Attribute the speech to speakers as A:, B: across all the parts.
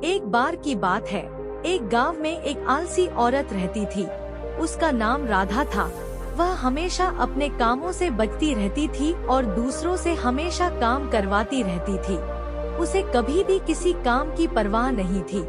A: एक बार की बात है, एक गांव में एक आलसी औरत रहती थी। उसका नाम राधा था। वह हमेशा अपने कामों से बचती रहती थी और दूसरों से हमेशा काम करवाती रहती थी। उसे कभी भी किसी काम की परवाह नहीं थी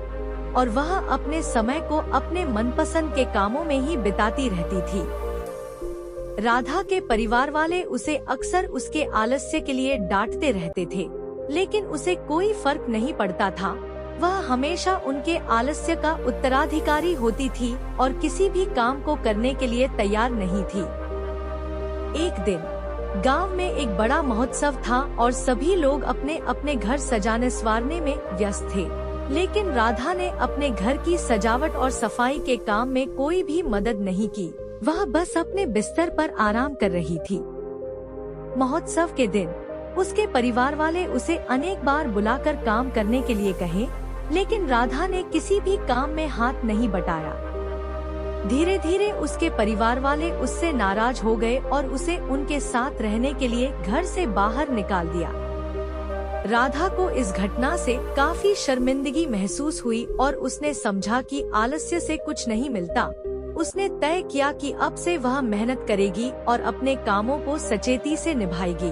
A: और वह अपने समय को अपने मनपसंद के कामों में ही बिताती रहती थी। राधा के परिवार वाले उसे अक्सर उसके आलस्य के लिए डांटते रहते थे, लेकिन उसे कोई फर्क नहीं पड़ता था। वह हमेशा उनके आलस्य का उत्तराधिकारी होती थी और किसी भी काम को करने के लिए तैयार नहीं थी। एक दिन गांव में एक बड़ा महोत्सव था और सभी लोग अपने अपने घर सजाने संवारने में व्यस्त थे, लेकिन राधा ने अपने घर की सजावट और सफाई के काम में कोई भी मदद नहीं की। वह बस अपने बिस्तर पर आराम कर रही थी। महोत्सव के दिन उसके परिवार वाले उसे अनेक बार बुलाकर काम करने के लिए कहे, लेकिन राधा ने किसी भी काम में हाथ नहीं बटाया। धीरे धीरे उसके परिवार वाले उससे नाराज हो गए और उसे उनके साथ रहने के लिए घर से बाहर निकाल दिया। राधा को इस घटना से काफी शर्मिंदगी महसूस हुई और उसने समझा कि आलस्य से कुछ नहीं मिलता। उसने तय किया कि अब से वह मेहनत करेगी और अपने कामों को सचेती से निभाएगी।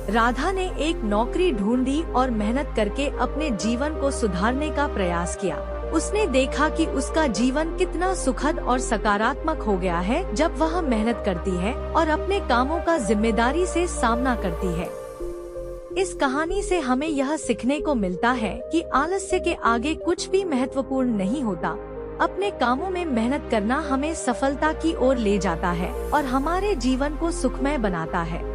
A: राधा ने एक नौकरी ढूंढी और मेहनत करके अपने जीवन को सुधारने का प्रयास किया। उसने देखा कि उसका जीवन कितना सुखद और सकारात्मक हो गया है जब वह मेहनत करती है और अपने कामों का जिम्मेदारी से सामना करती है। इस कहानी से हमें यह सीखने को मिलता है कि आलस्य के आगे कुछ भी महत्वपूर्ण नहीं होता। अपने कामों में मेहनत करना हमें सफलता की ओर ले जाता है और हमारे जीवन को सुखमय बनाता है।